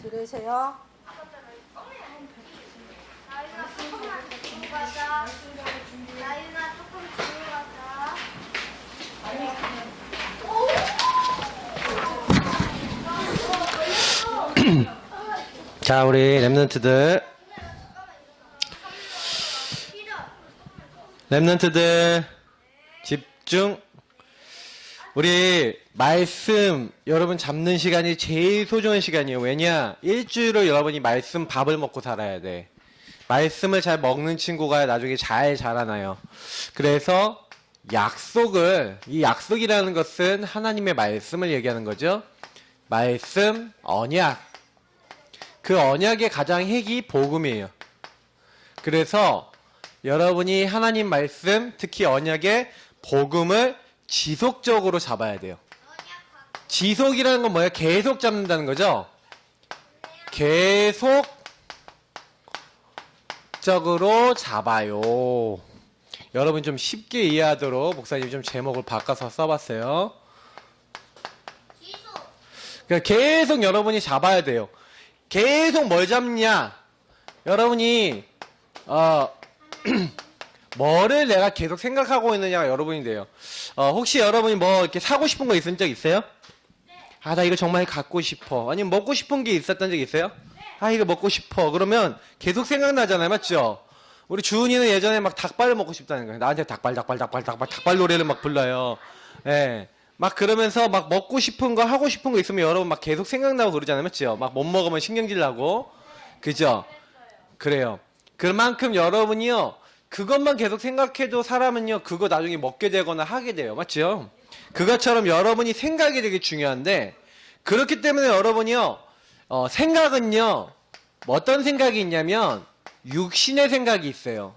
들으세요. 나윤아 조금만 들고 가자. 나윤아 조금 들고 가자. 자, 우리 랩런트들 집중. 우리 말씀 여러분 잡는 시간이 제일 소중한 시간이에요. 왜냐? 일주일을 여러분이 말씀 밥을 먹고 살아야 돼. 말씀을 잘 먹는 친구가 나중에 잘 자라나요. 그래서 이 약속이라는 것은 하나님의 말씀을 얘기하는 거죠. 말씀, 언약. 그 언약의 가장 핵이 복음이에요. 그래서 여러분이 하나님 말씀, 특히 언약의 복음을 지속적으로 잡아야 돼요. 지속이라는 건 뭐예요? 계속 잡는다는 거죠? 계속적으로 잡아요. 여러분 좀 쉽게 이해하도록 목사님 좀 제목을 바꿔서 써봤어요. 그러니까 계속 여러분이 잡아야 돼요. 계속 뭘 잡냐? 여러분이 뭐를 내가 계속 생각하고 있느냐가 여러분이 돼요. 혹시 여러분이 뭐 이렇게 사고 싶은 거 있은 적 있어요? 아, 나 이거 정말 갖고 싶어. 아니면 먹고 싶은 게 있었던 적 있어요? 아, 이거 먹고 싶어. 그러면 계속 생각나잖아요. 맞죠? 우리 주은이는 예전에 막 닭발을 먹고 싶다는 거예요. 나한테 닭발 노래를 막 불러요. 예. 막 그러면서 막 먹고 싶은 거 하고 싶은 거 있으면 여러분 막 계속 생각나고 그러잖아요. 맞죠? 막 못 먹으면 신경질 나고. 그죠? 그래요. 그만큼 여러분이요. 그것만 계속 생각해도 사람은요. 그거 나중에 먹게 되거나 하게 돼요. 맞죠? 그것처럼 여러분이 생각이 되게 중요한데 그렇기 때문에 여러분이요. 생각은요. 어떤 생각이 있냐면 육신의 생각이 있어요.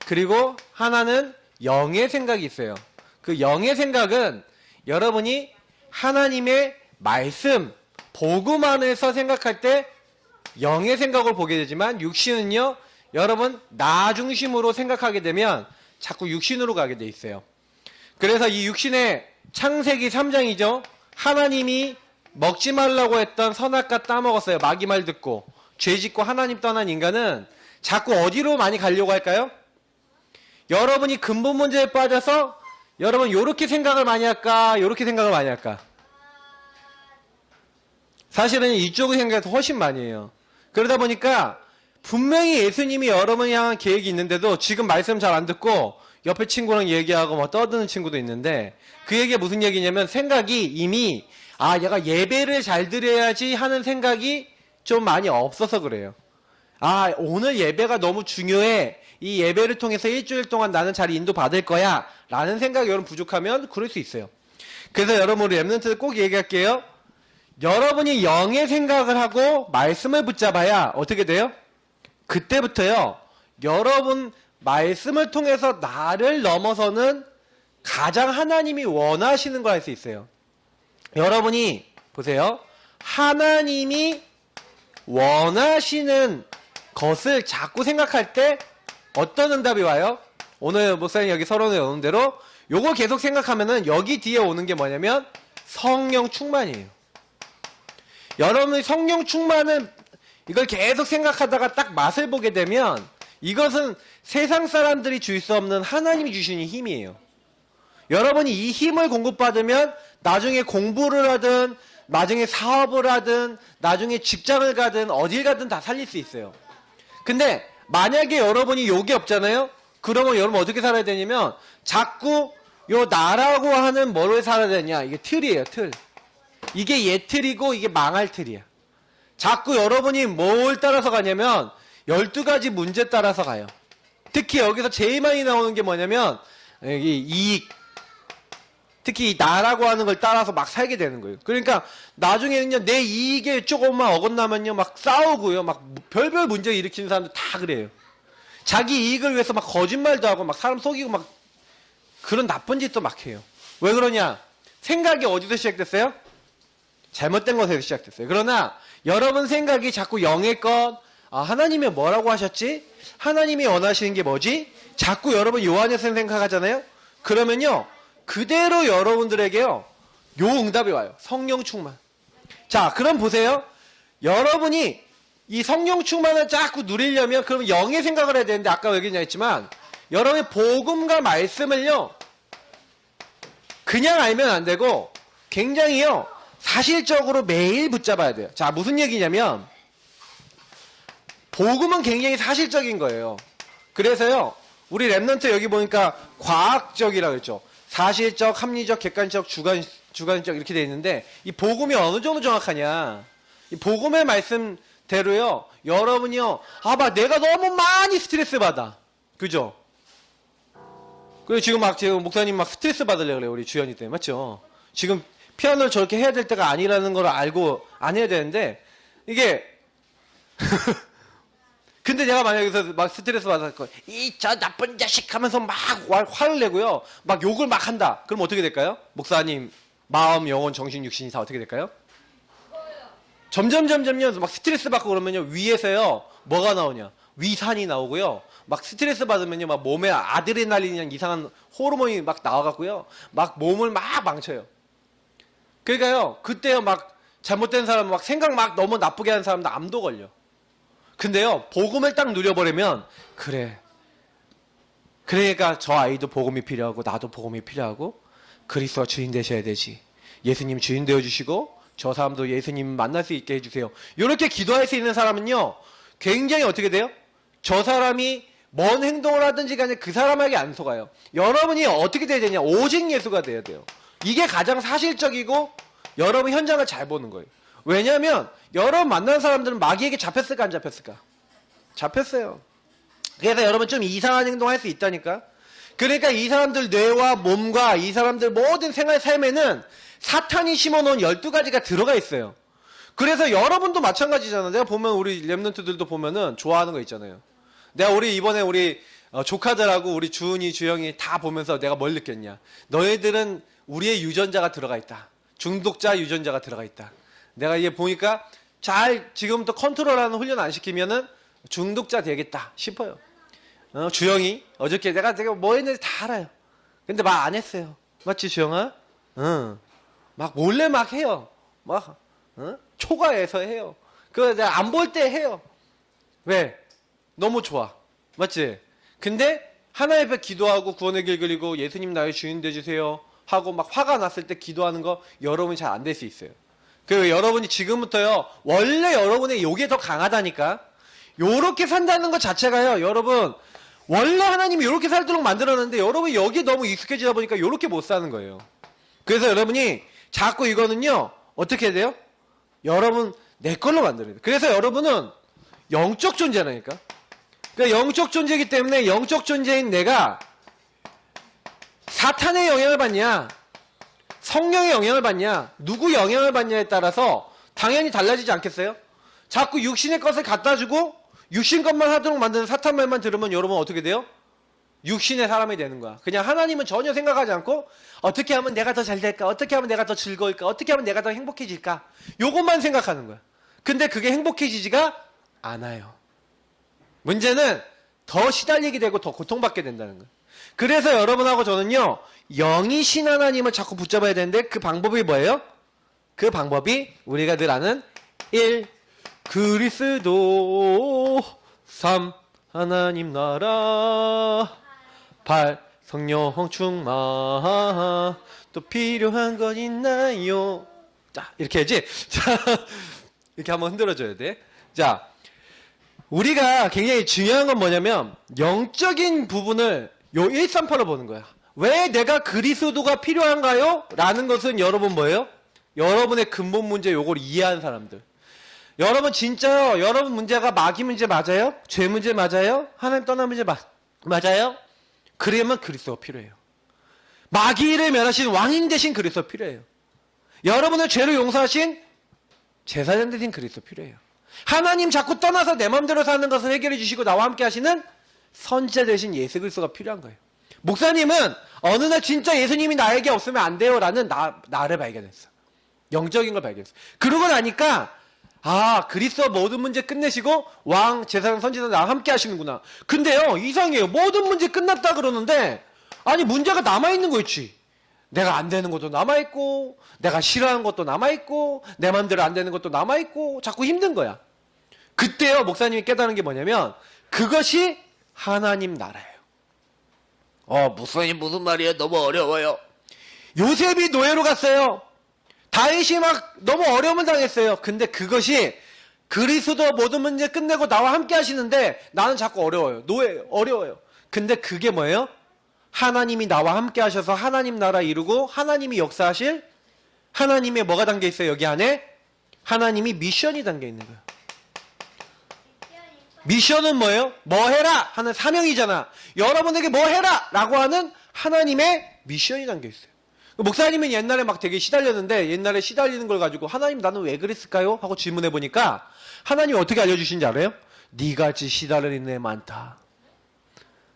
그리고 하나는 영의 생각이 있어요. 그 영의 생각은 여러분이 하나님의 말씀, 복음 안에서 생각할 때 영의 생각을 보게 되지만 육신은요. 여러분 나 중심으로 생각하게 되면 자꾸 육신으로 가게 돼 있어요. 그래서 이 육신의 창세기 3장이죠. 하나님이 먹지 말라고 했던 선악과 따먹었어요. 마귀 말 듣고. 죄 짓고 하나님 떠난 인간은 자꾸 어디로 많이 가려고 할까요? 여러분이 근본 문제에 빠져서 여러분 요렇게 생각을 많이 할까? 요렇게 생각을 많이 할까? 사실은 이쪽의 생각이 훨씬 많이 해요. 그러다 보니까 분명히 예수님이 여러분이 향한 계획이 있는데도 지금 말씀 잘 안 듣고 옆에 친구랑 얘기하고 뭐 떠드는 친구도 있는데 그 얘기가 무슨 얘기냐면 생각이 이미 얘가 예배를 잘 드려야지 하는 생각이 좀 많이 없어서 그래요. 오늘 예배가 너무 중요해. 이 예배를 통해서 일주일 동안 나는 잘 인도받을 거야. 라는 생각이 여러분 부족하면 그럴 수 있어요. 그래서 여러분 우리 랩런트들 꼭 얘기할게요. 여러분이 영의 생각을 하고 말씀을 붙잡아야 어떻게 돼요? 그때부터요. 여러분 말씀을 통해서 나를 넘어서는 가장 하나님이 원하시는 걸 할 수 있어요. 여러분이 보세요. 하나님이 원하시는 것을 자꾸 생각할 때 어떤 응답이 와요? 오늘 목사님 여기 서론에 오는 대로 요거 계속 생각하면은 여기 뒤에 오는 게 뭐냐면 성령 충만이에요. 여러분이 성령 충만은 이걸 계속 생각하다가 딱 맛을 보게 되면 이것은 세상 사람들이 줄 수 없는 하나님이 주시는 힘이에요. 여러분이 이 힘을 공급받으면 나중에 공부를 하든 나중에 사업을 하든 나중에 직장을 가든 어딜 가든 다 살릴 수 있어요. 근데 만약에 여러분이 요게 없잖아요? 그러면 여러분 어떻게 살아야 되냐면 자꾸 요 나라고 하는 뭐를 살아야 되냐? 이게 틀이에요, 틀. 이게 얘 틀이고 이게 망할 틀이야. 자꾸 여러분이 뭘 따라서 가냐면 12가지 문제 따라서 가요. 특히 여기서 제일 많이 나오는 게 뭐냐면 여기 이익. 특히 이 나라고 하는 걸 따라서 막 살게 되는 거예요. 그러니까 나중에는요. 내 이익에 조금만 어긋나면요. 막 싸우고요. 막 별별 문제 일으키는 사람들 다 그래요. 자기 이익을 위해서 막 거짓말도 하고 막 사람 속이고 막 그런 나쁜 짓도 막 해요. 왜 그러냐? 생각이 어디서 시작됐어요? 잘못된 것에서 시작됐어요. 그러나 여러분 생각이 자꾸 영의 것, 하나님이 뭐라고 하셨지? 하나님이 원하시는 게 뭐지? 자꾸 여러분 요한에서 생각하잖아요? 그러면요. 그대로 여러분들에게요. 요 응답이 와요. 성령 충만. 자, 그럼 보세요. 여러분이 이 성령 충만을 자꾸 누리려면 그럼 영의 생각을 해야 되는데 아까 얘기했냐 했지만 여러분이 복음과 말씀을요 그냥 알면 안 되고 굉장히요 사실적으로 매일 붙잡아야 돼요. 자, 무슨 얘기냐면 복음은 굉장히 사실적인 거예요. 그래서요 우리 랩넌트 여기 보니까 과학적이라고 했죠. 사실적, 합리적, 객관적, 주관적 이렇게 돼 있는데 이 복음이 어느 정도 정확하냐. 이 복음의 말씀대로요 여러분이요 막 내가 너무 많이 스트레스 받아. 그죠? 그리고 지금 목사님 막 스트레스 받으려고 그래요. 우리 주연이 때문에. 맞죠? 지금 피아노를 저렇게 해야 될 때가 아니라는 걸 알고 안 해야 되는데 이게 근데 내가 만약에 여기서 막 스트레스 받았고 이 저 나쁜 자식 하면서 막 화를 내고요 막 욕을 막 한다. 그럼 어떻게 될까요? 목사님 마음, 영혼, 정신, 육신이 다 어떻게 될까요? 점점요 막 스트레스 받고 그러면요 위에서요 뭐가 나오냐 위산이 나오고요 막 스트레스 받으면요 막 몸에 아드레날린이랑 이상한 호르몬이 막 나와갖고요 막 몸을 막 망쳐요. 그러니까요 그때요 막 잘못된 사람 막 생각 막 너무 나쁘게 하는 사람도 암도 걸려. 근데요 복음을 딱 누려버리면 그러니까 저 아이도 복음이 필요하고 나도 복음이 필요하고 그리스도가 주인 되셔야 되지. 예수님 주인 되어주시고 저 사람도 예수님 만날 수 있게 해주세요. 이렇게 기도할 수 있는 사람은요 굉장히 어떻게 돼요? 저 사람이 뭔 행동을 하든지 간에 그 사람에게 안 속아요. 여러분이 어떻게 돼야 되냐? 오직 예수가 돼야 돼요. 이게 가장 사실적이고 여러분 현장을 잘 보는 거예요. 왜냐하면 여러분 만난 사람들은 마귀에게 잡혔을까 안 잡혔을까? 잡혔어요. 그래서 여러분 좀 이상한 행동할 수 있다니까. 그러니까 이 사람들 뇌와 몸과 이 사람들 모든 생활 삶에는 사탄이 심어놓은 12가지가 들어가 있어요. 그래서 여러분도 마찬가지잖아. 내가 보면 우리 랩런트들도 보면은 좋아하는 거 있잖아요. 내가 이번에 우리 조카들하고 우리 주은이, 주영이 다 보면서 내가 뭘 느꼈냐. 너희들은 우리의 유전자가 들어가 있다. 중독자 유전자가 들어가 있다. 내가 이게 보니까 잘 지금부터 컨트롤하는 훈련 안 시키면은 중독자 되겠다 싶어요. 주영이 어저께 내가 뭐 했는지 다 알아요. 근데 말 안 했어요. 맞지 주영아? 응. 막 몰래 막 해요. 막 초과해서 해요. 그거 내가 안 볼 때 해요. 왜? 너무 좋아. 맞지? 근데 하나님 앞에 기도하고 구원의 길 그리고 예수님 나의 주인 되주세요 하고 막 화가 났을 때 기도하는 거 여러분이 잘 안 될 수 있어요. 그리고 여러분이 지금부터요 원래 여러분의 욕이 더 강하다니까. 요렇게 산다는 것 자체가요 여러분 원래 하나님이 요렇게 살도록 만들었는데 여러분이 여기 너무 익숙해지다 보니까 요렇게 못 사는 거예요. 그래서 여러분이 자꾸 이거는요 어떻게 해야 돼요? 여러분 내 걸로 만들어야 돼요. 그래서 여러분은 영적 존재라니까. 그러니까 영적 존재이기 때문에 영적 존재인 내가 사탄의 영향을 받냐 성령의 영향을 받냐 누구 영향을 받냐에 따라서 당연히 달라지지 않겠어요? 자꾸 육신의 것을 갖다 주고 육신 것만 하도록 만드는 사탄 말만 들으면 여러분 어떻게 돼요? 육신의 사람이 되는 거야. 그냥 하나님은 전혀 생각하지 않고 어떻게 하면 내가 더 잘 될까? 어떻게 하면 내가 더 즐거울까? 어떻게 하면 내가 더 행복해질까? 요것만 생각하는 거야. 근데 그게 행복해지지가 않아요. 문제는 더 시달리게 되고 더 고통받게 된다는 거예요. 그래서 여러분하고 저는요 영이신 하나님을 자꾸 붙잡아야 되는데 그 방법이 뭐예요? 그 방법이 우리가 늘 아는 1. 그리스도 3. 하나님 나라 8. 성령 충만 또 필요한 건 있나요? 자 이렇게 해야지. 자 이렇게 한번 흔들어줘야 돼. 자 우리가 굉장히 중요한 건 뭐냐면 영적인 부분을 요 138로 보는 거야. 왜 내가 그리스도가 필요한가요? 라는 것은 여러분 뭐예요? 여러분의 근본 문제 요걸 이해하는 사람들. 여러분 진짜요? 여러분 문제가 마귀 문제 맞아요? 죄 문제 맞아요? 하나님 떠난 문제 맞아요? 그러면 그리스도가 필요해요. 마귀를 멸하신 왕인 되신 그리스도가 필요해요. 여러분을 죄로 용서하신 제사장 되신 그리스도 필요해요. 하나님 자꾸 떠나서 내 마음대로 사는 것을 해결해 주시고 나와 함께 하시는 선지자 되신 예수 그리스도가 필요한 거예요. 목사님은 어느 날 진짜 예수님이 나에게 없으면 안 돼요 라는 나를 발견했어. 영적인 걸 발견했어. 그러고 나니까 그리스도 모든 문제 끝내시고 왕, 제사장, 선지자 나와 함께 하시는구나. 근데요 이상해요. 모든 문제 끝났다 그러는데 아니 문제가 남아있는 거 있지. 내가 안 되는 것도 남아있고, 내가 싫어하는 것도 남아있고, 내 맘대로 안 되는 것도 남아있고, 자꾸 힘든 거야. 그때요, 목사님이 깨달은 게 뭐냐면, 그것이 하나님 나라예요. 목사님 무슨 말이에요? 너무 어려워요. 요셉이 노예로 갔어요. 다윗이 막 너무 어려움을 당했어요. 근데 그것이 그리스도 모든 문제 끝내고 나와 함께 하시는데 나는 자꾸 어려워요. 어려워요. 근데 그게 뭐예요? 하나님이 나와 함께 하셔서 하나님 나라 이루고 하나님이 역사하실 하나님의 뭐가 담겨 있어요? 여기 안에 하나님이 미션이 담겨 있는 거예요. 미션은 뭐예요? 뭐 해라 하는 사명이잖아. 여러분에게 뭐 해라 라고 하는 하나님의 미션이 담겨 있어요. 목사님은 옛날에 막 되게 시달렸는데 옛날에 시달리는 걸 가지고 하나님 나는 왜 그랬을까요? 하고 질문해 보니까 하나님이 어떻게 알려주신지 알아요? 니같이 시달리는 애 많다.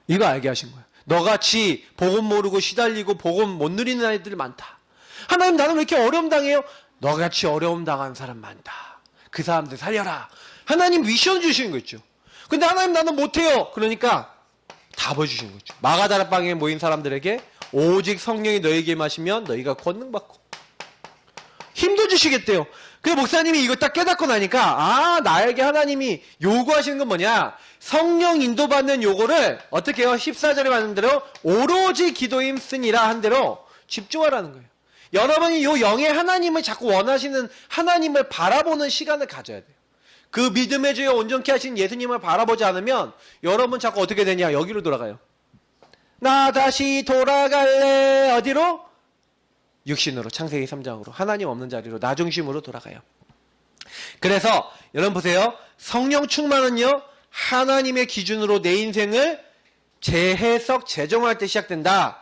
이거 알게 하신 거예요. 너같이 복음 모르고 시달리고 복음 못 누리는 아이들이 많다. 하나님 나는 왜 이렇게 어려움 당해요? 너같이 어려움 당한 사람 많다. 그 사람들 살려라. 하나님 미션 주시는 거 있죠. 근데 하나님 나는 못해요. 그러니까 다 보여주시는 거죠. 마가다락방에 모인 사람들에게 오직 성령이 너에게 마시면 너희가 권능받고 힘도 주시겠대요. 그래서 목사님이 이거 딱 깨닫고 나니까 나에게 하나님이 요구하시는 건 뭐냐, 성령 인도받는 요거를 어떻게 해요? 14절에 말하는 대로 오로지 기도에 힘쓰니라 한 대로 집중하라는 거예요. 여러분이 요 영의 하나님을 자꾸 원하시는 하나님을 바라보는 시간을 가져야 돼요. 그 믿음의 주여 온전케 하신 예수님을 바라보지 않으면 여러분 자꾸 어떻게 되냐, 여기로 돌아가요. 나 다시 돌아갈래. 어디로? 육신으로, 창세기 3장으로 하나님 없는 자리로, 나 중심으로 돌아가요. 그래서 여러분 보세요. 성령 충만은요 하나님의 기준으로 내 인생을 재해석, 재정할 때 시작된다.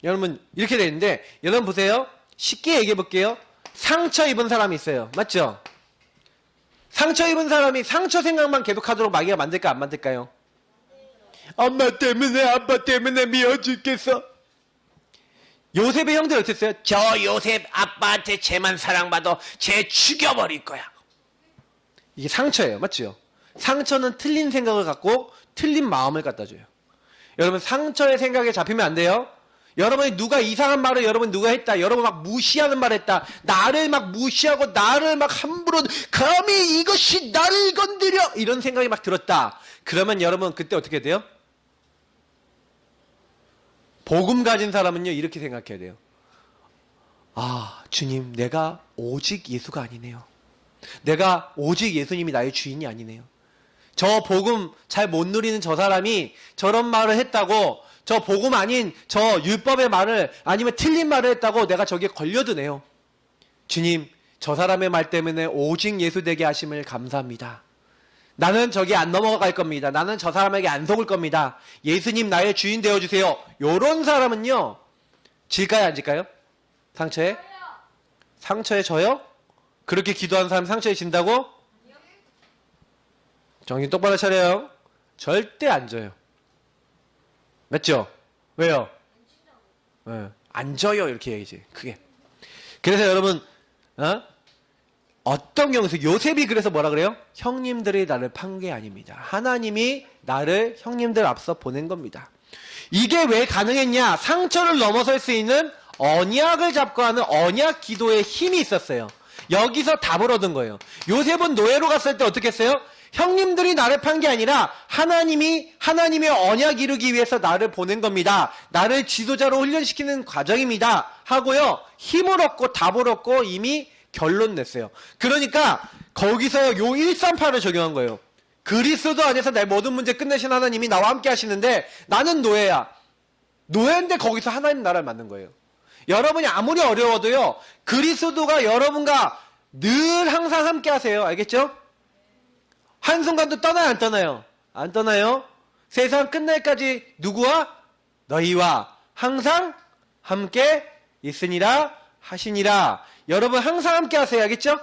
여러분 이렇게 되어 있는데, 여러분 보세요. 쉽게 얘기해 볼게요. 상처 입은 사람이 있어요. 맞죠? 상처 입은 사람이 상처 생각만 계속하도록 마귀가 만들까 안 만들까요? 엄마 때문에 아빠 때문에 미워 죽겠어. 요셉의 형들 어땠어요? 저 요셉 아빠한테 쟤만 사랑받아 쟤 죽여버릴 거야. 이게 상처예요. 맞죠? 상처는 틀린 생각을 갖고 틀린 마음을 갖다 줘요. 여러분 상처의 생각에 잡히면 안 돼요. 여러분이 누가 이상한 말을 여러분 누가 했다, 여러분 막 무시하는 말 했다, 나를 막 무시하고 나를 막 함부로 감히 이것이 나를 건드려 이런 생각이 막 들었다. 그러면 여러분 그때 어떻게 돼요? 복음 가진 사람은요 이렇게 생각해야 돼요. 주님 내가 오직 예수가 아니네요. 내가 오직 예수님이 나의 주인이 아니네요. 저 복음 잘 못 누리는 저 사람이 저런 말을 했다고, 저 복음 아닌 저 율법의 말을 아니면 틀린 말을 했다고 내가 저기에 걸려드네요. 주님 저 사람의 말 때문에 오직 예수 되게 하심을 감사합니다. 나는 저기 안 넘어갈 겁니다. 나는 저 사람에게 안 속을 겁니다. 예수님 나의 주인 되어주세요. 요런 사람은요 질까요 안 질까요? 상처에? 상처에 져요? 그렇게 기도하는 사람 상처에 진다고? 정신 똑바로 차려요. 절대 안 져요. 맞죠? 왜요? 안 져요 이렇게 얘기지 크게. 그래서 여러분 어떤 경우에서 요셉이 그래서 뭐라 그래요? 형님들이 나를 판 게 아닙니다. 하나님이 나를 형님들 앞서 보낸 겁니다. 이게 왜 가능했냐? 상처를 넘어설 수 있는 언약을 잡고 하는 언약 기도의 힘이 있었어요. 여기서 답을 얻은 거예요. 요셉은 노예로 갔을 때 어떻게 했어요? 형님들이 나를 판 게 아니라 하나님의 언약 이루기 위해서 나를 보낸 겁니다. 나를 지도자로 훈련시키는 과정입니다. 하고요. 힘을 얻고 답을 얻고 이미 결론 냈어요. 그러니까 거기서 요 138을 적용한 거예요. 그리스도 안에서 내 모든 문제 끝내신 하나님이 나와 함께 하시는데 나는 노예야. 노예인데 거기서 하나님 나라를 만든 거예요. 여러분이 아무리 어려워도요. 그리스도가 여러분과 늘 항상 함께 하세요. 알겠죠? 한순간도 떠나요 안 떠나요? 안 떠나요. 세상 끝날까지 누구와? 너희와 항상 함께 있으니라 하시니라. 여러분 항상 함께 하세요. 알겠죠?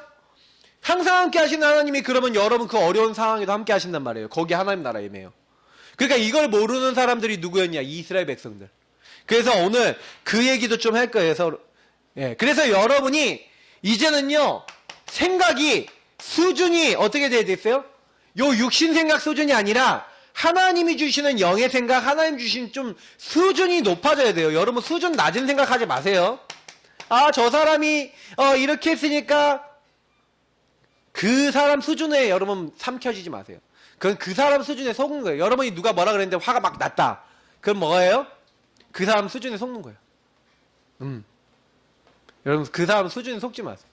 항상 함께 하시는 하나님이 그러면 여러분 그 어려운 상황에도 함께 하신단 말이에요. 거기 하나님 나라 임해요. 그러니까 이걸 모르는 사람들이 누구였냐? 이스라엘 백성들. 그래서 오늘 그 얘기도 좀 할 거예요. 그래서 여러분이 이제는요 생각이 수준이 어떻게 돼야 되겠어요? 요 육신 생각 수준이 아니라 하나님이 주시는 영의 생각, 하나님 주신 좀 수준이 높아져야 돼요. 여러분 수준 낮은 생각하지 마세요. 아, 저 사람이 이렇게 했으니까 그 사람 수준에 여러분 삼켜지지 마세요. 그건 그 사람 수준에 속은 거예요. 여러분이 누가 뭐라 그랬는데 화가 막 났다. 그럼 뭐예요? 그 사람 수준에 속는 거예요. 여러분 그 사람 수준에 속지 마세요.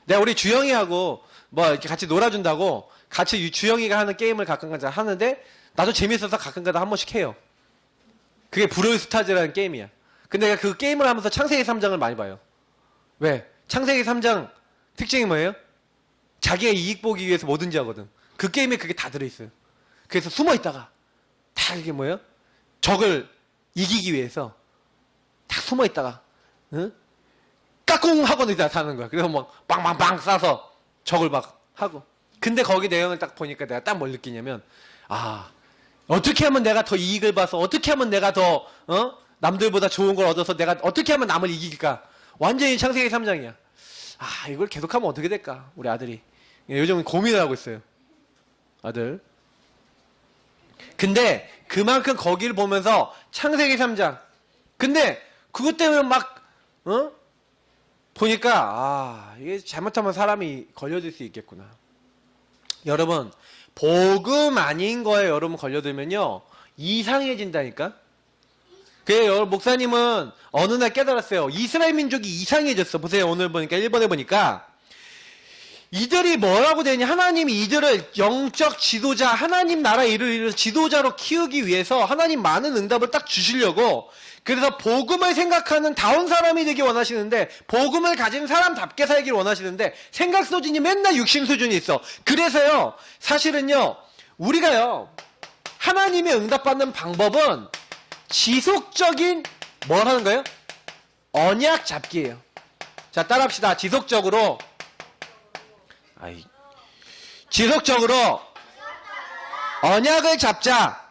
내가 우리 주영이하고 뭐 이렇게 같이 놀아준다고 같이 주영이가 하는 게임을 가끔가다 하는데 나도 재밌어서 가끔가다 한 번씩 해요. 그게 브롤스타즈라는 게임이야. 근데 내가 그 게임을 하면서 창세기 3장을 많이 봐요. 왜? 창세기 3장 특징이 뭐예요? 자기의 이익 보기 위해서 뭐든지 하거든. 그 게임에 그게 다 들어있어요. 그래서 숨어 있다가 다 이게 뭐예요? 적을 이기기 위해서 다 숨어 있다가 응? 까꿍 하고 나타나는 거야. 그래서 막 빵빵빵 쏴서 적을 막 하고. 근데 거기 내용을 딱 보니까 내가 딱 뭘 느끼냐면 아 어떻게 하면 내가 더 이익을 봐서 어떻게 하면 내가 더 남들보다 좋은 걸 얻어서 내가 어떻게 하면 남을 이길까. 완전히 창세기 3장이야. 아 이걸 계속하면 어떻게 될까 우리 아들이. 요즘은 고민을 하고 있어요. 아들. 근데 그만큼 거기를 보면서 창세기 3장. 근데 그것 때문에 막 보니까 아 이게 잘못하면 사람이 걸려들 수 있겠구나. 여러분 복음 아닌 거에 여러분 걸려들면요 이상해진다니까. 그래요. 목사님은 어느 날 깨달았어요. 이스라엘 민족이 이상해졌어. 보세요. 오늘 보니까 1번에 보니까 이들이 뭐라고 되냐. 하나님이 이들을 영적 지도자 하나님 나라 일을 지도자로 키우기 위해서 하나님 많은 응답을 딱 주시려고 그래서 복음을 생각하는 다운 사람이 되기 원하시는데 복음을 가진 사람답게 살기를 원하시는데 생각 수준이 맨날 육신 수준이 있어. 그래서요 사실은요 우리가요 하나님의 응답받는 방법은 지속적인 뭘 하는 거예요? 언약 잡기예요. 자 따라합시다. 지속적으로 언약을 잡자.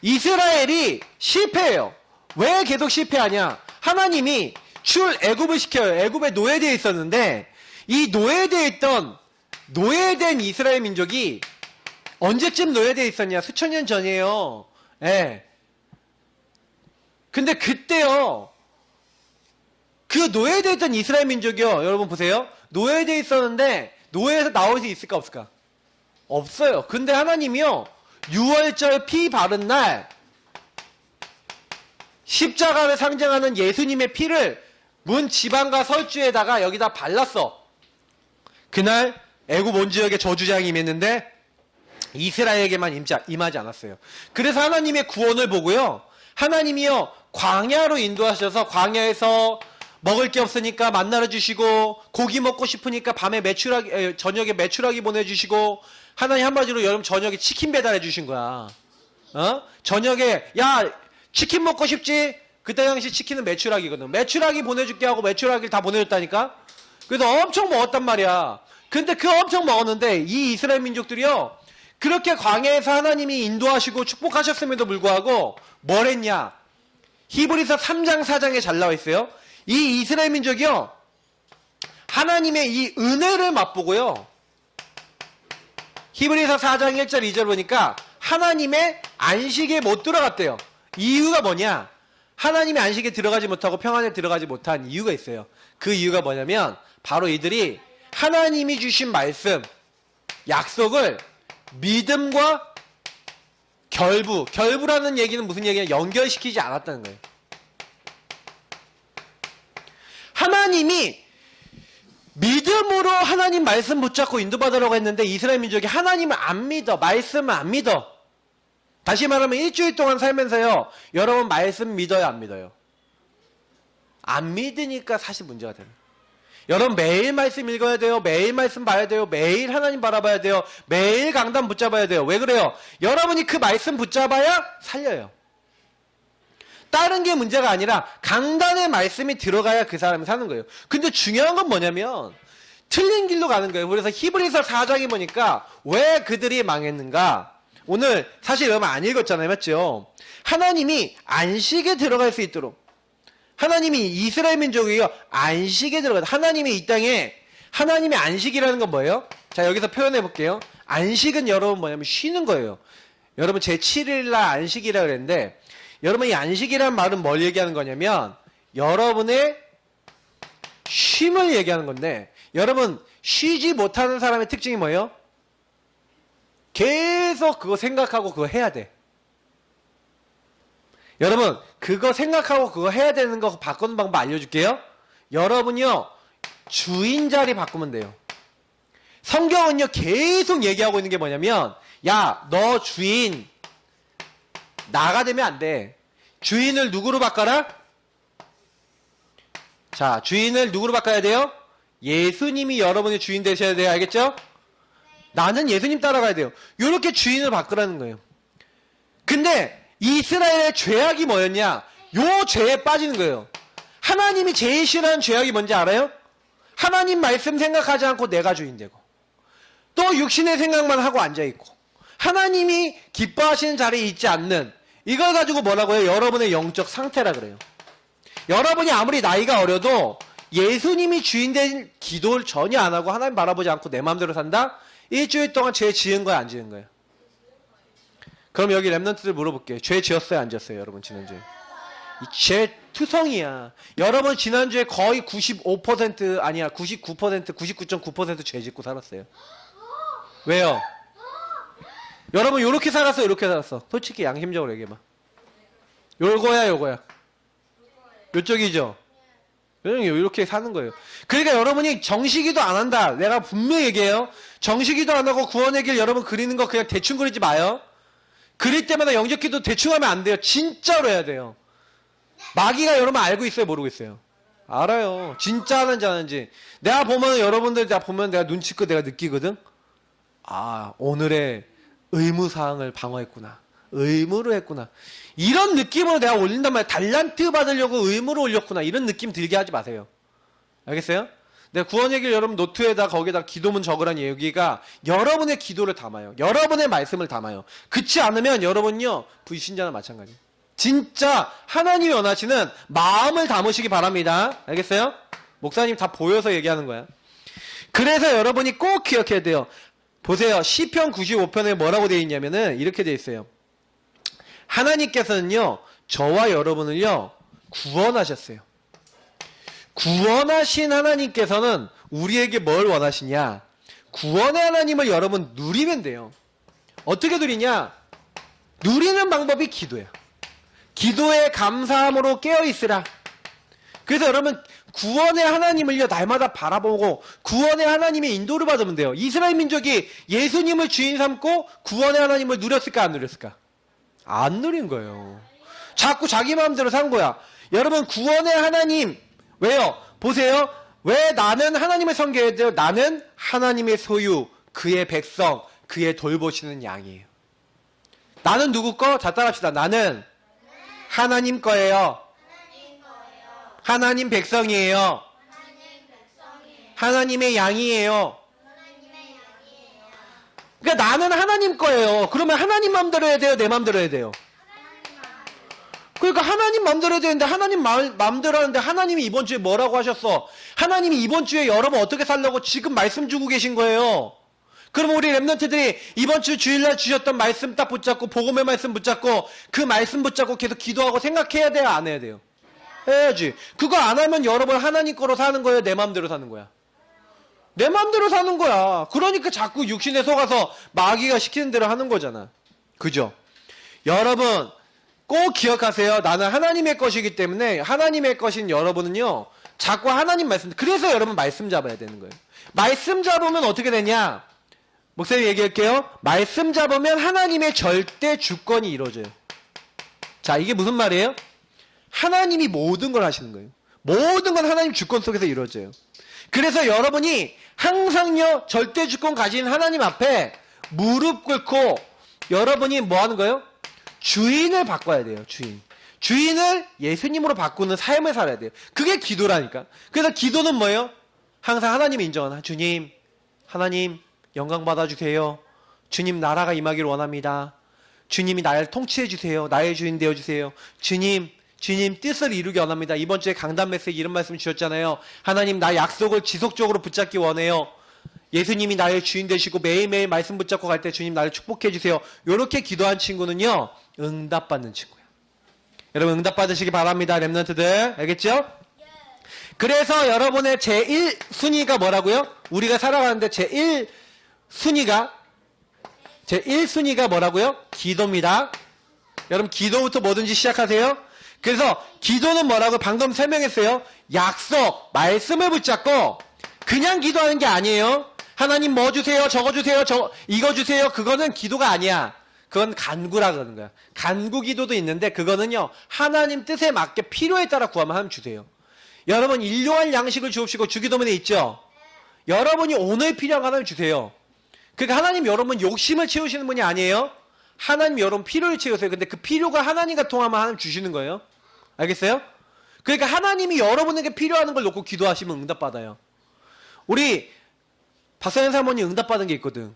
이스라엘이 실패해요. 왜 계속 실패하냐? 하나님이 출애굽을 시켜요. 애굽에 노예되어 있었는데 이 노예된 이스라엘 민족이 언제쯤 노예되어 있었냐? 수천 년 전이에요. 예. 근데 그때요. 그 노예되어 있던 이스라엘 민족이요. 여러분 보세요. 노예되어 있었는데 노예에서 나올 수 있을까 없을까? 없어요. 근데 하나님이요. 6월절 피 바른 날 십자가를 상징하는 예수님의 피를 문 지방과 설주에다가 여기다 발랐어. 그날 애굽 온 지역에 저주장이 임했는데 이스라엘에게만 임하지 않았어요. 그래서 하나님의 구원을 보고요. 하나님이요. 광야로 인도하셔서 광야에서 먹을 게 없으니까 만나러 주시고 고기 먹고 싶으니까 저녁에 메추라기 보내주시고 하나님 한마디로 여러분 저녁에 치킨 배달해 주신 거야. 저녁에 야 치킨 먹고 싶지? 그때 당시 치킨은 메추라기거든. 메추라기 보내줄게 하고 메추라기를 다 보내줬다니까. 그래서 엄청 먹었단 말이야. 근데 그 엄청 먹었는데 이 이스라엘 민족들이요. 그렇게 광야에서 하나님이 인도하시고 축복하셨음에도 불구하고 뭘 했냐? 히브리서 3장 4장에 잘 나와 있어요. 이 이스라엘 민족이요. 하나님의 이 은혜를 맛보고요. 히브리서 4장 1절 2절 보니까 하나님의 안식에 못 들어갔대요. 이유가 뭐냐? 하나님의 안식에 들어가지 못하고 평안에 들어가지 못한 이유가 있어요. 그 이유가 뭐냐면 바로 이들이 하나님이 주신 말씀, 약속을 믿음과 결부라는 얘기는 무슨 얘기냐? 연결시키지 않았다는 거예요. 하나님이 믿음으로 하나님 말씀 붙잡고 인도받으라고 했는데 이스라엘 민족이 하나님을 안 믿어. 말씀을 안 믿어. 다시 말하면 일주일 동안 살면서요. 여러분 말씀 믿어요? 안 믿어요? 안 믿으니까 사실 문제가 돼요. 여러분 매일 말씀 읽어야 돼요. 매일 말씀 봐야 돼요. 매일 하나님 바라봐야 돼요. 매일 강단 붙잡아야 돼요. 왜 그래요? 여러분이 그 말씀 붙잡아야 살려요. 다른 게 문제가 아니라 강단의 말씀이 들어가야 그 사람이 사는 거예요. 근데 중요한 건 뭐냐면 틀린 길로 가는 거예요. 그래서 히브리서 4장에 보니까 왜 그들이 망했는가? 오늘 사실 여러분 안 읽었잖아요. 맞죠? 하나님이 안식에 들어갈 수 있도록 하나님이 이스라엘 민족이요 안식에 들어가. 하나님이 이 땅에 하나님의 안식이라는 건 뭐예요? 자 여기서 표현해 볼게요. 안식은 여러분 뭐냐면 쉬는 거예요. 여러분 제 7일날 안식이라 그랬는데 여러분 이 안식이라는 말은 뭘 얘기하는 거냐면 여러분의 쉼을 얘기하는 건데 여러분 쉬지 못하는 사람의 특징이 뭐예요? 계속 그거 생각하고 그거 해야 돼. 여러분 그거 생각하고 그거 해야 되는 거 바꾸는 방법 알려줄게요. 여러분요 주인 자리 바꾸면 돼요. 성경은요 계속 얘기하고 있는 게 뭐냐면 야 너 주인 나가 되면 안 돼. 주인을 누구로 바꿔라? 자 주인을 누구로 바꿔야 돼요? 예수님이 여러분의 주인 되셔야 돼요. 알겠죠? 나는 예수님 따라가야 돼요. 이렇게 주인을 바꾸라는 거예요. 근데 이스라엘의 죄악이 뭐였냐? 요 죄에 빠지는 거예요. 하나님이 제일 싫어하는 죄악이 뭔지 알아요? 하나님 말씀 생각하지 않고 내가 주인 되고 또 육신의 생각만 하고 앉아있고 하나님이 기뻐하시는 자리에 있지 않는 이걸 가지고 뭐라고 해요? 여러분의 영적 상태라 그래요. 여러분이 아무리 나이가 어려도 예수님이 주인 된 기도를 전혀 안 하고 하나님 바라보지 않고 내 마음대로 산다? 일주일 동안 죄 지은 거야 안 지은 거야? 그럼 여기 랩런트들 물어볼게요. 죄 지었어요 안 지었어요 여러분 지난주에? 이 죄 투성이야. 여러분 지난주에 거의 95% 아니야 99% 99.9% 죄 짓고 살았어요. 왜요? 여러분 요렇게 살았어 요렇게 살았어? 솔직히 양심적으로 얘기해봐. 요거야 요쪽이죠? 이렇게 사는 거예요. 그러니까 여러분이 정시기도 안 한다. 내가 분명히 얘기해요. 정시기도 안 하고 구원의 길 여러분 그리는 거 그냥 대충 그리지 마요. 그릴 때마다 영적기도 대충 하면 안 돼요. 진짜로 해야 돼요. 마귀가 여러분 알고 있어요? 모르고 있어요? 알아요. 진짜 하는지 안 하는지. 내가 보면 여러분들 다 보면 내가 눈치껏 내가 느끼거든. 아 오늘의 의무사항을 방어했구나. 의무로 했구나. 이런 느낌으로 내가 올린단 말이야. 달란트 받으려고 의무로 올렸구나. 이런 느낌 들게 하지 마세요. 알겠어요? 내가 구원의 길 여러분 노트에다 거기다 기도문 적으라는 얘기가 여러분의 기도를 담아요. 여러분의 말씀을 담아요. 그렇지 않으면 여러분요 불신자나 마찬가지예요. 진짜 하나님이 원하시는 마음을 담으시기 바랍니다. 알겠어요? 목사님 다 보여서 얘기하는 거야. 그래서 여러분이 꼭 기억해야 돼요. 보세요. 시편 95편에 뭐라고 되어 있냐면은 이렇게 되어 있어요. 하나님께서는요 저와 여러분을요 구원하셨어요. 구원하신 하나님께서는 우리에게 뭘 원하시냐? 구원의 하나님을 여러분 누리면 돼요. 어떻게 누리냐? 누리는 방법이 기도예요. 기도에 감사함으로 깨어있으라. 그래서 여러분 구원의 하나님을요 날마다 바라보고 구원의 하나님의 인도를 받으면 돼요. 이스라엘 민족이 예수님을 주인 삼고 구원의 하나님을 누렸을까 안 누렸을까? 안 누린 거예요. 자꾸 자기 마음대로 산 거야. 여러분 구원의 하나님 왜요? 보세요. 왜 나는 하나님을 섬겨야 돼요? 나는 하나님의 소유, 그의 백성, 그의 돌보시는 양이에요. 나는 누구 거? 자 따라합시다. 나는 하나님 거예요. 하나님 백성이에요. 하나님의 양이에요. 그러니까 나는 하나님 거예요. 그러면 하나님 마음대로 해야 돼요? 내 마음대로 해야 돼요? 그러니까 하나님 마음대로 해야 되는데 하나님 마음대로 하는데 하나님이 이번 주에 뭐라고 하셨어? 하나님이 이번 주에 여러분 어떻게 살려고 지금 말씀 주고 계신 거예요. 그럼 우리 랩런트들이 이번 주 주일날 주셨던 말씀 딱 붙잡고 복음의 말씀 붙잡고 그 말씀 붙잡고 계속 기도하고 생각해야 돼요? 안 해야 돼요? 해야지. 그거 안 하면 여러분 하나님 거로 사는 거예요? 내 마음대로 사는 거야? 내 마음대로 사는 거야. 그러니까 자꾸 육신에 속아서 마귀가 시키는 대로 하는 거잖아. 그죠? 여러분 꼭 기억하세요. 나는 하나님의 것이기 때문에 하나님의 것인 여러분은요 자꾸 하나님 말씀 그래서 여러분 말씀 잡아야 되는 거예요. 말씀 잡으면 어떻게 되냐? 목사님 얘기할게요. 말씀 잡으면 하나님의 절대 주권이 이루어져요. 자 이게 무슨 말이에요? 하나님이 모든 걸 하시는 거예요. 모든 건 하나님 주권 속에서 이루어져요. 그래서 여러분이 항상요 절대 주권 가진 하나님 앞에 무릎 꿇고 여러분이 뭐 하는 거예요? 주인을 바꿔야 돼요. 주인을 예수님으로 바꾸는 삶을 살아야 돼요. 그게 기도라니까. 그래서 기도는 뭐예요? 항상 하나님이 인정하는 주님 하나님 영광 받아주세요. 주님 나라가 임하기를 원합니다. 주님이 나를 통치해 주세요. 나의 주인 되어주세요. 주님 뜻을 이루기 원합니다. 이번 주에 강단 메시지 이런 말씀 주셨잖아요. 하나님 나 약속을 지속적으로 붙잡기 원해요. 예수님이 나의 주인 되시고 매일매일 말씀 붙잡고 갈 때 주님 나를 축복해 주세요. 이렇게 기도한 친구는요 응답받는 친구야. 여러분 응답 받으시기 바랍니다. 랩런트들. 알겠죠? 그래서 여러분의 제1순위가 뭐라고요? 우리가 살아가는데 제1순위가 뭐라고요? 기도입니다. 여러분 기도부터 뭐든지 시작하세요. 그래서 기도는 뭐라고 방금 설명했어요. 약속, 말씀을 붙잡고 그냥 기도하는 게 아니에요. 하나님 뭐 주세요, 저거 주세요, 이거 주세요. 그거는 기도가 아니야. 그건 간구라 그러는 거야. 간구 기도도 있는데 그거는요. 하나님 뜻에 맞게 필요에 따라 구하면 하나님 주세요. 여러분 일용할 양식을 주옵시고 주기도문에 있죠. 여러분이 오늘 필요한 거 하나님 주세요. 그러니까 하나님 여러분 욕심을 채우시는 분이 아니에요. 하나님 여러분 필요를 채우세요. 근데 그 필요가 하나님과 통하면 하나님 주시는 거예요. 알겠어요? 그러니까 하나님이 여러분에게 필요한 걸 놓고 기도하시면 응답받아요. 우리 박사님 사모님 응답받은 게 있거든.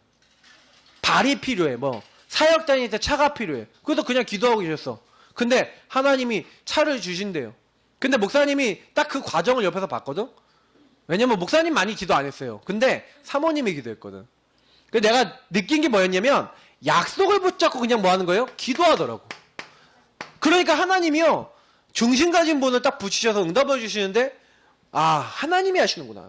발이 필요해. 뭐 사역 다닐 때 차가 필요해. 그래서 그냥 기도하고 계셨어. 근데 하나님이 차를 주신대요. 근데 목사님이 딱 그 과정을 옆에서 봤거든. 왜냐면 목사님 많이 기도 안 했어요. 근데 사모님이 기도했거든. 그래서 내가 느낀 게 뭐였냐면 약속을 붙잡고 그냥 뭐 하는 거예요? 기도하더라고. 그러니까 하나님이요. 중심 가진 분을 딱 붙이셔서 응답을 주시는데 하나님이 하시는구나.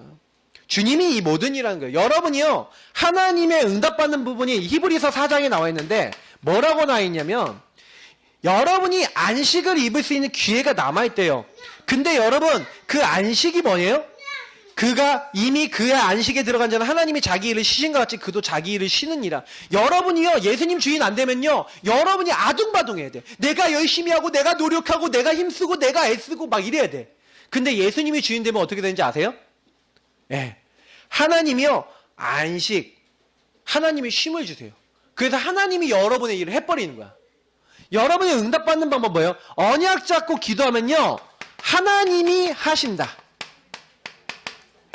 주님이 이 모든 일하는 거예요. 여러분이요. 하나님의 응답받는 부분이 히브리서 4장에 나와 있는데 뭐라고 나와 있냐면 여러분이 안식을 입을 수 있는 기회가 남아있대요. 근데 여러분 그 안식이 뭐예요? 그가 이미 그의 안식에 들어간 자는 하나님이 자기 일을 쉬신 것 같이 그도 자기 일을 쉬느니라. 여러분이요. 예수님 주인 안 되면요. 여러분이 아둥바둥해야 돼. 내가 열심히 하고 내가 노력하고 내가 힘쓰고 내가 애쓰고 막 이래야 돼. 근데 예수님이 주인 되면 어떻게 되는지 아세요? 예. 하나님이요. 안식. 하나님이 쉼을 주세요. 그래서 하나님이 여러분의 일을 해버리는 거야. 여러분이 응답받는 방법 뭐예요? 언약 잡고 기도하면요. 하나님이 하신다.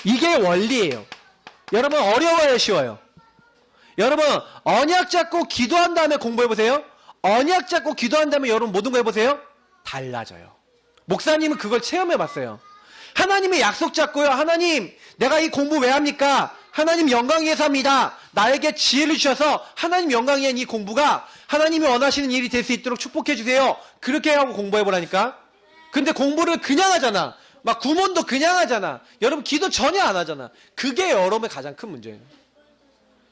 이게 원리예요. 여러분 어려워요, 쉬워요? 여러분 언약 잡고 기도한 다음에 공부해보세요. 언약 잡고 기도한 다음에 여러분 모든 거 해보세요. 달라져요. 목사님은 그걸 체험해봤어요. 하나님의 약속 잡고요. 하나님 내가 이 공부 왜 합니까? 하나님 영광 위해서 합니다. 나에게 지혜를 주셔서 하나님 영광 위한 이 공부가 하나님이 원하시는 일이 될 수 있도록 축복해 주세요. 그렇게 하고 공부해보라니까. 근데 공부를 그냥 하잖아. 막 구몬도 그냥 하잖아. 여러분 기도 전혀 안 하잖아. 그게 여러분의 가장 큰 문제예요.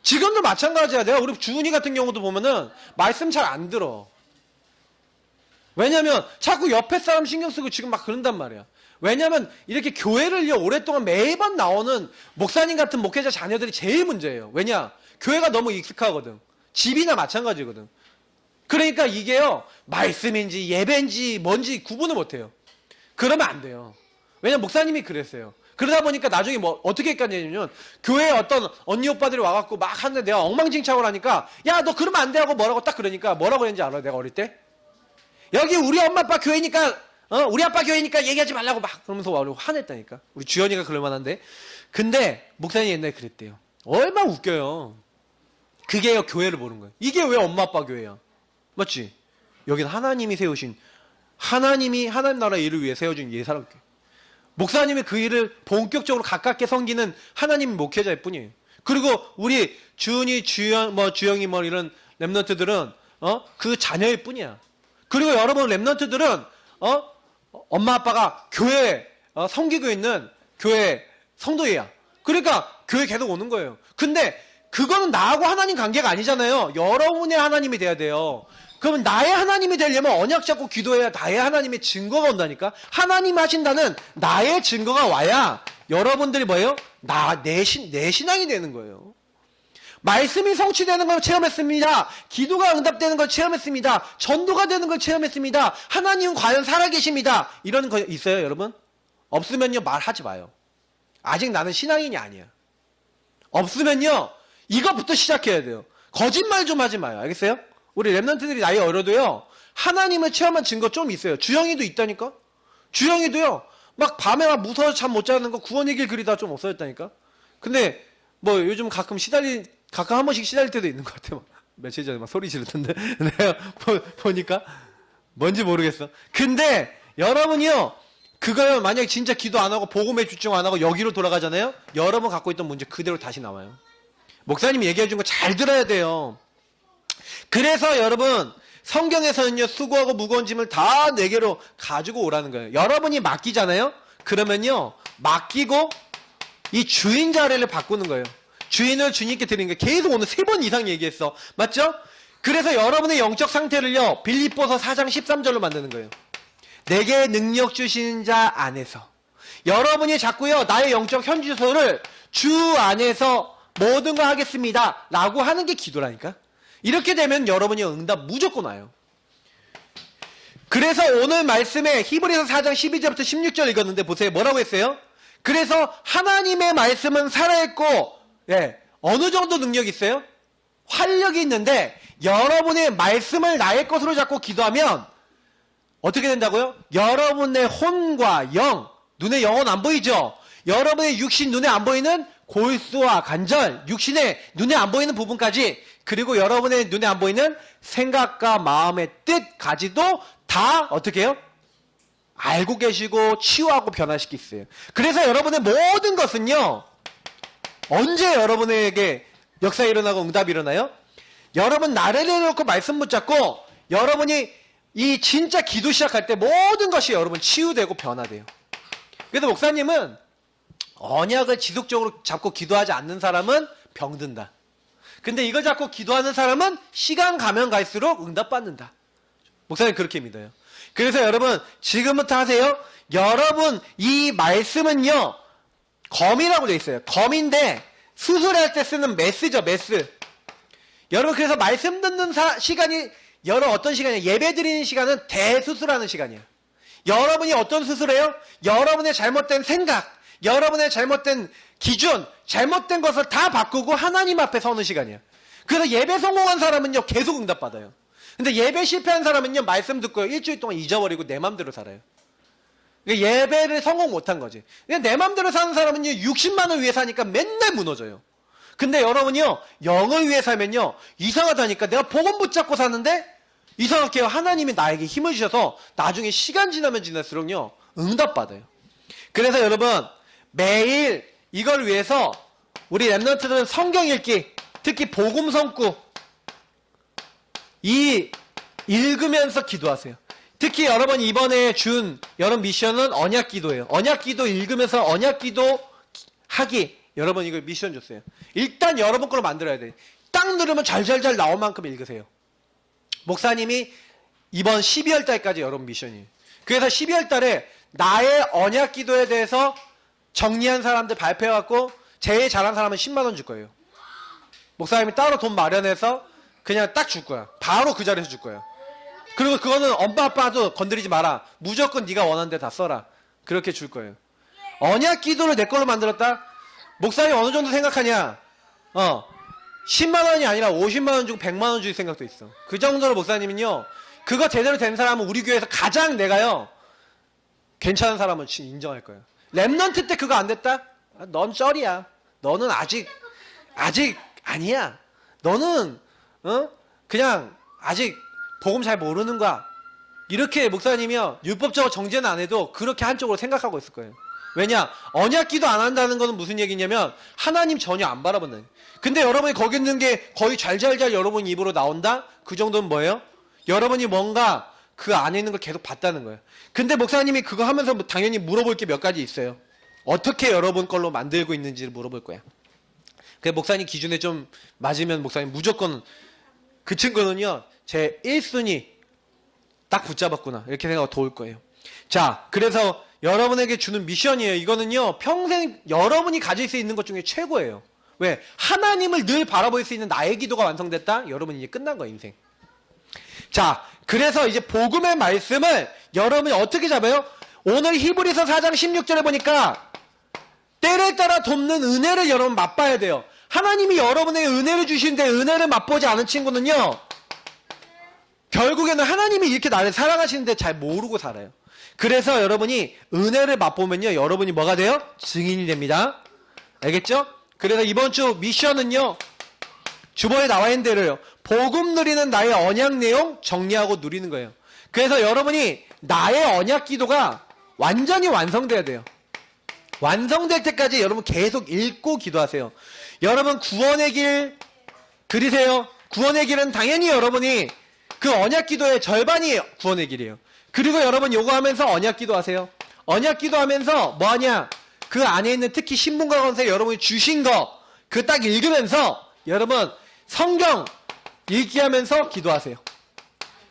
지금도 마찬가지야. 내가 우리 주은이 같은 경우도 보면은 말씀 잘 안 들어. 왜냐면 자꾸 옆에 사람 신경 쓰고 지금 막 그런단 말이야. 왜냐면 이렇게 교회를요 오랫동안 매번 나오는 목사님 같은 목회자 자녀들이 제일 문제예요. 왜냐? 교회가 너무 익숙하거든. 집이나 마찬가지거든. 그러니까 이게요 말씀인지 예배인지 뭔지 구분을 못해요. 그러면 안 돼요. 왜냐면 목사님이 그랬어요. 그러다 보니까 나중에 뭐 어떻게 했냐면 교회에 어떤 언니 오빠들이 와갖고 막 하는데 내가 엉망진창을 하니까 야 너 그러면 안 돼 하고 뭐라고 딱 그러니까 뭐라고 했는지 알아요? 내가 어릴 때? 여기 우리 엄마 아빠 교회니까 우리 아빠 교회니까 얘기하지 말라고 막 그러면서 화냈다니까. 우리 주연이가 그럴만한데. 근데 목사님이 옛날에 그랬대요. 얼마나 웃겨요. 그게요 교회를 보는 거예요. 이게 왜 엄마 아빠 교회야? 맞지? 여기는 하나님이 세우신 하나님이 하나님 나라 일을 위해 세워준 예사롭게 목사님이 그 일을 본격적으로 가깝게 섬기는 하나님 목회자일 뿐이에요. 그리고 우리 주은이 주영이 뭐 이런 랩런트들은 그 자녀일 뿐이야. 그리고 여러분 랩런트들은 엄마 아빠가 교회에 섬기고 있는 교회 성도예요. 그러니까 교회 계속 오는 거예요. 근데 그거는 나하고 하나님 관계가 아니잖아요. 여러분의 하나님이 돼야 돼요. 그럼 나의 하나님이 되려면 언약 잡고 기도해야 나의 하나님의 증거가 온다니까. 하나님 하신다는 나의 증거가 와야 여러분들이 뭐예요? 내 신앙이 되는 거예요. 말씀이 성취되는 걸 체험했습니다. 기도가 응답되는 걸 체험했습니다. 전도가 되는 걸 체험했습니다. 하나님은 과연 살아계십니다. 이런 거 있어요, 여러분? 없으면요, 말하지 마요. 아직 나는 신앙인이 아니야. 없으면요, 이것부터 시작해야 돼요. 거짓말 좀 하지 마요. 알겠어요? 우리 랩런트들이 나이 어려도요, 하나님을 체험한 증거 좀 있어요. 주영이도 있다니까? 주영이도요, 막 밤에 막 무서워서 잠 못 자는 거 구원의 길 그리다 좀 없어졌다니까? 근데 뭐 요즘 가끔 한 번씩 시달릴 때도 있는 것 같아요. 며칠 전에 막 소리 지르던데. 내가 보니까. 뭔지 모르겠어. 근데 여러분이요, 그거요, 만약에 진짜 기도 안 하고 복음에 집중 안 하고 여기로 돌아가잖아요? 여러분 갖고 있던 문제 그대로 다시 나와요. 목사님이 얘기해 준 거 잘 들어야 돼요. 그래서 여러분, 성경에서는요, 수고하고 무거운 짐을 다 내게로 가지고 오라는 거예요. 여러분이 맡기잖아요? 그러면요, 맡기고 이 주인 자리를 바꾸는 거예요. 주인을 주님께 드리는 거예요. 계속 오늘 3번 이상 얘기했어. 맞죠? 그래서 여러분의 영적 상태를요, 빌립보서 4장 13절로 만드는 거예요. 내게 능력 주시는 자 안에서. 여러분이 자꾸요, 나의 영적 현주소를 주 안에서 모든 걸 하겠습니다 라고 하는 게 기도라니까. 이렇게 되면 여러분이 응답 무조건 와요. 그래서 오늘 말씀에 히브리서 4장 12절부터 16절 읽었는데 보세요. 뭐라고 했어요? 그래서 하나님의 말씀은 살아있고, 예, 어느 정도 능력이 있어요? 활력이 있는데 여러분의 말씀을 나의 것으로 잡고 기도하면 어떻게 된다고요? 여러분의 혼과 영, 눈에 영은 안 보이죠? 여러분의 육신 눈에 안 보이는 골수와 관절, 육신의 눈에 안 보이는 부분까지, 그리고 여러분의 눈에 안 보이는 생각과 마음의 뜻까지도 다 어떻게 해요? 알고 계시고 치유하고 변화시키세요. 그래서 여러분의 모든 것은요, 언제 여러분에게 역사가 일어나고 응답이 일어나요? 여러분 나를 내놓고 말씀 붙잡고 여러분이 이 진짜 기도 시작할 때 모든 것이 여러분 치유되고 변화돼요. 그래서 목사님은 언약을 지속적으로 잡고 기도하지 않는 사람은 병든다. 근데 이걸 잡고 기도하는 사람은 시간 가면 갈수록 응답받는다. 목사님 그렇게 믿어요. 그래서 여러분 지금부터 하세요. 여러분 이 말씀은요, 검이라고 되어 있어요. 검인데 수술할 때 쓰는 메스죠, 메스. 여러분 그래서 말씀 듣는 시간이 어떤 시간이에요? 예배 드리는 시간은 대수술하는 시간이에요. 여러분이 어떤 수술해요? 여러분의 잘못된 생각, 여러분의 잘못된 기준, 잘못된 것을 다 바꾸고 하나님 앞에 서는 시간이에요. 그래서 예배 성공한 사람은요, 계속 응답받아요. 근데 예배 실패한 사람은요, 말씀 듣고 일주일 동안 잊어버리고 내 맘대로 살아요. 그러니까 예배를 성공 못한 거지. 그냥 내 맘대로 사는 사람은요, 60만 원 위해 사니까 맨날 무너져요. 근데 여러분이요, 영을 위해 살면요, 이상하다니까. 내가 복음 붙잡고 사는데 이상하게 하나님이 나에게 힘을 주셔서 나중에 시간 지나면 지날수록요, 응답받아요. 그래서 여러분 매일 이걸 위해서 우리 랩런트들은 성경 읽기, 특히 복음 성구 이 읽으면서 기도하세요. 특히 여러분 이번에 준 여러분 미션은 언약 기도예요. 언약 기도 읽으면서 언약 기도 하기. 여러분 이걸 미션 줬어요. 일단 여러분 걸로 만들어야 돼. 딱 누르면 잘잘잘 나올 만큼 읽으세요. 목사님이 이번 12월 달까지 여러분 미션이에요. 그래서 12월 달에 나의 언약 기도에 대해서 정리한 사람들 발표해갖고 제일 잘한 사람은 10만 원 줄 거예요. 목사님이 따로 돈 마련해서 그냥 딱 줄 거야. 바로 그 자리에서 줄 거야. 그리고 그거는 엄마 아빠도 건드리지 마라. 무조건 네가 원하는 데 다 써라. 그렇게 줄 거예요. 언약 기도를 내 걸로 만들었다? 목사님 어느 정도 생각하냐? 10만 원이 아니라 50만 원 주고 100만 원 줄 생각도 있어. 그 정도로 목사님은요, 그거 제대로 된 사람은 우리 교회에서 가장 내가요, 괜찮은 사람은 인정할 거예요. 랩넌트 때 그거 안 됐다? 넌 쩔이야. 너는 아직 아니야. 너는 그냥 아직 복음 잘 모르는 거야. 이렇게 목사님이요, 율법적으로 정죄는 안 해도 그렇게 한쪽으로 생각하고 있을 거예요. 왜냐? 언약 기도 안 한다는 거는 무슨 얘기냐면 하나님 전혀 안 바라본다. 근데 여러분이 거기 있는 게 거의 잘잘잘 여러분 입으로 나온다? 그 정도는 뭐예요? 여러분이 뭔가 그 안에 있는 걸 계속 봤다는 거예요. 근데 목사님이 그거 하면서 당연히 물어볼 게 몇 가지 있어요. 어떻게 여러분 걸로 만들고 있는지를 물어볼 거야. 그 목사님 기준에 좀 맞으면 목사님 무조건 그 친구는요, 제 1순위 딱 붙잡았구나, 이렇게 생각하고 도울 거예요. 자, 그래서 여러분에게 주는 미션이에요. 이거는요, 평생 여러분이 가질 수 있는 것 중에 최고예요. 왜? 하나님을 늘 바라볼 수 있는 나의 기도가 완성됐다? 여러분 이제 끝난 거야, 인생. 자, 그래서 이제 복음의 말씀을 여러분이 어떻게 잡아요? 오늘 히브리서 4장 16절에 보니까 때를 따라 돕는 은혜를 여러분 맛봐야 돼요. 하나님이 여러분에게 은혜를 주시는데 은혜를 맛보지 않은 친구는요, 결국에는 하나님이 이렇게 나를 사랑하시는데 잘 모르고 살아요. 그래서 여러분이 은혜를 맛보면요, 여러분이 뭐가 돼요? 증인이 됩니다. 알겠죠? 그래서 이번 주 미션은요, 주번에 나와 있는 대로요, 복음 누리는 나의 언약 내용 정리하고 누리는 거예요. 그래서 여러분이 나의 언약 기도가 완전히 완성돼야 돼요. 완성될 때까지 여러분 계속 읽고 기도하세요. 여러분 구원의 길 그리세요. 구원의 길은 당연히 여러분이 그 언약 기도의 절반이 구원의 길이에요. 그리고 여러분 요거 하면서 언약 기도 하세요. 언약 기도 하면서 뭐 하냐? 그 안에 있는 특히 신분과 권세 여러분이 주신 거 그 딱 읽으면서 여러분 성경 읽기 하면서 기도하세요.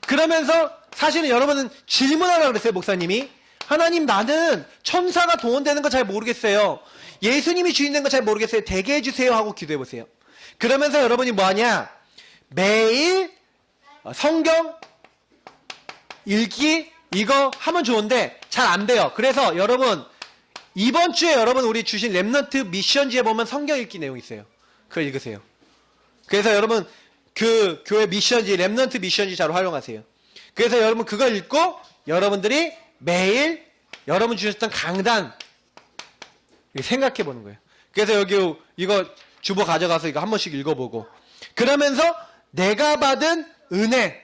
그러면서 사실은 여러분은 질문하라고 그랬어요. 목사님이. 하나님 나는 천사가 동원되는 거 잘 모르겠어요. 예수님이 주인 된 거 잘 모르겠어요. 되게 해주세요 하고 기도해보세요. 그러면서 여러분이 뭐하냐? 매일 성경 읽기 이거 하면 좋은데 잘 안 돼요. 그래서 여러분 이번 주에 여러분 우리 주신 랩넌트 미션지에 보면 성경 읽기 내용 있어요. 그걸 읽으세요. 그래서 여러분 그 교회 미션지 랩넌트 미션지 잘 활용하세요. 그래서 여러분 그걸 읽고 여러분들이 매일 여러분 주셨던 강단 생각해 보는 거예요. 그래서 여기 이거 주보 가져가서 이거 한 번씩 읽어보고 그러면서 내가 받은 은혜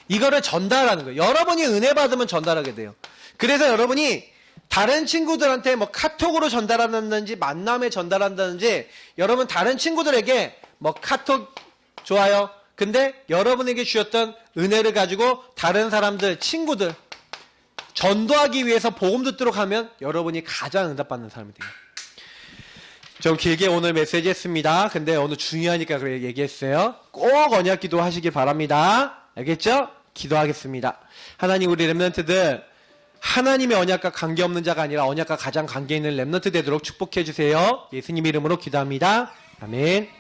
이거를 전달하는 거예요. 여러분이 은혜 받으면 전달하게 돼요. 그래서 여러분이 다른 친구들한테 뭐 카톡으로 전달한다든지 만남에 전달한다든지 여러분 다른 친구들에게 뭐 카톡 좋아요. 근데 여러분에게 주셨던 은혜를 가지고 다른 사람들 친구들 전도하기 위해서 복음 듣도록 하면 여러분이 가장 응답받는 사람이 돼요. 좀 길게 오늘 메시지 했습니다. 근데 오늘 중요하니까 그래 얘기했어요. 꼭 언약 기도 하시길 바랍니다. 알겠죠? 기도하겠습니다. 하나님 우리 랩런트들 하나님의 언약과 관계없는 자가 아니라 언약과 가장 관계 있는 랩런트 되도록 축복해 주세요. 예수님 이름으로 기도합니다. 아멘.